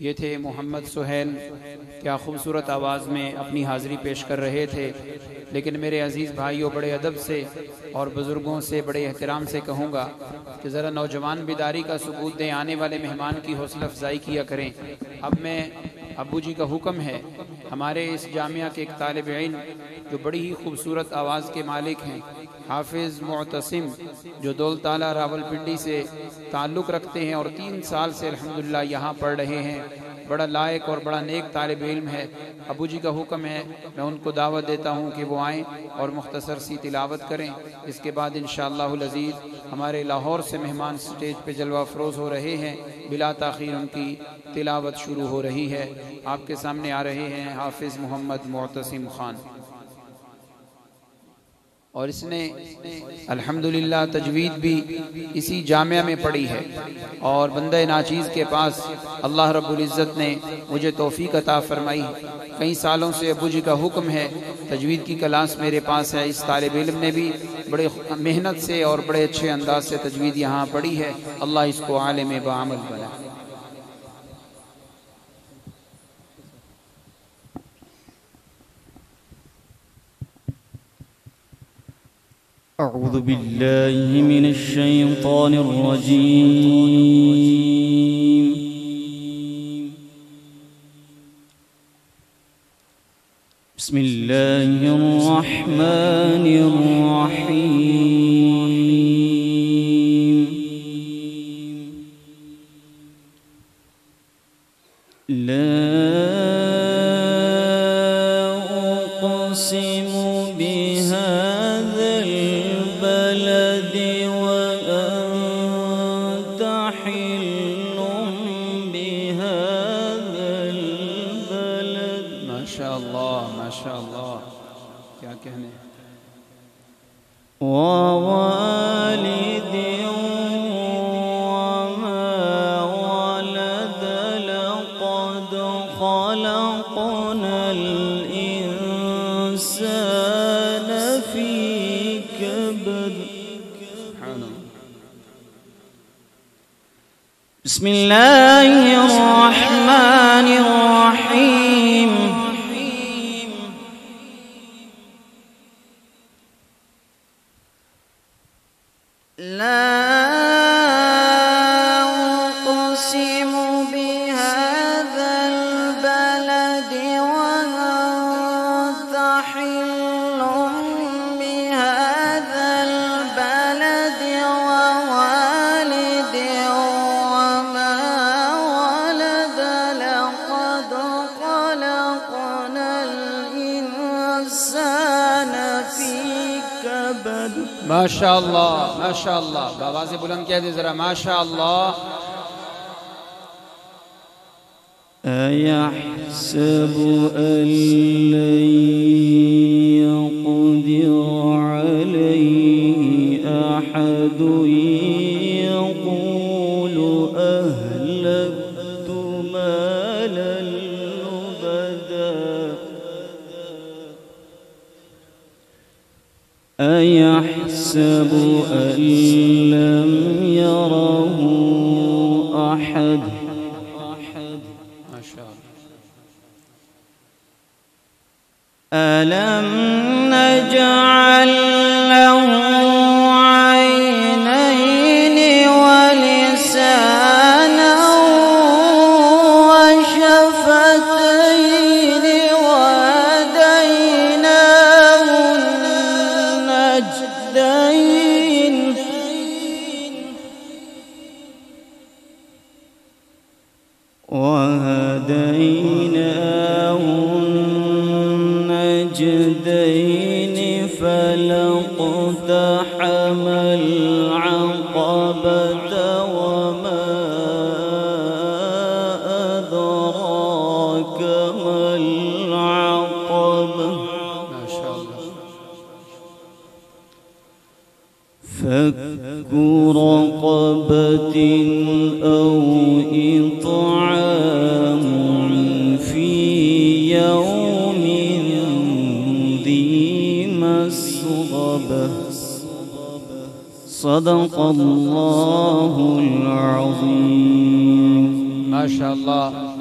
ये थे मोहम्मद सुहेल। क्या खूबसूरत आवाज़ में अपनी हाज़िरी पेश कर रहे थे। लेकिन मेरे अज़ीज़ भाइयों, बड़े अदब से और बुज़ुर्गों से बड़े एहतराम से कहूँगा कि ज़रा नौजवान बेदारी का सबूत दें, आने वाले मेहमान की हौसला अफजाई किया करें। अब मैं अब्बू जी का हुक्म है, हमारे इस जामिया के एक तालिब इल्म जो बड़ी ही खूबसूरत आवाज़ के मालिक हैं, हाफिज़ मुअतसिम, जो दौलताला रावलपिंडी से ताल्लुक़ रखते हैं और 3 साल से अल्हम्दुलिल्लाह यहाँ पढ़ रहे हैं। बड़ा लायक और बड़ा नेक तालिब इल्म है। अबू जी का हुक्म है, मैं उनको दावत देता हूँ कि वो आएँ और मुख्तसर सी तिलावत करें। इसके बाद इंशाअल्लाहुल अज़ीज़ हमारे लाहौर से मेहमान स्टेज पे जलवा अफरोज़ हो रहे हैं। बिला ताख़ीर उनकी तिलावत शुरू हो रही है। आपके सामने आ रहे हैं हाफिज़ मोहम्मद मुअतसिम ख़ान, और इसने अल्हम्दुलिल्लाह तजवीद भी इसी जामिया में पढ़ी है। और बंदे नाचीज़ के पास अल्लाह रब्बुल इज़्ज़त ने मुझे तौफ़ीक अता फरमाई। कई सालों से अबू जी का हुक्म है, तजवीद की क्लास मेरे पास है। इस तालिब इल्म ने भी बड़े मेहनत से और बड़े अच्छे अंदाज से तजवीद यहाँ पढ़ी है। अल्लाह इसको आलिम बाअमल बनाए। أعوذ بالله من الشيطان الرجيم بسم الله الرحمن الرحيم لا أقسم بهذا البلد وأنت حل بهذا البلد माशाअल्लाह माशाअल्लाह, क्या कहने। ووالد وما ولد لقد خلقنا الإنسان في كبد بسم الله الرحمن الرحيم لا أقسم بهذا البلد وأنت حل بهذا البلد ووالد وما ولد لقد خلقنا الإنسان في كبد माशाअल्लाह माशाअल्लाह, बाबा से बुलंद कह दे जरा माशाअल्लाह। أيحسب أن لن يقدر عليه أحد يقول أهلكت مالا لبدا أيحسب أن لم يره أحد ألم نجعل له عينين ولسانا وشفتين وهديناه النجدين النجدين فلاقتحم العقبة وما أدراك ما العقبة ما شاء الله فك رقبة أو إطعام في يوم ذي مسغبة صدق الله माशाअल्लाह।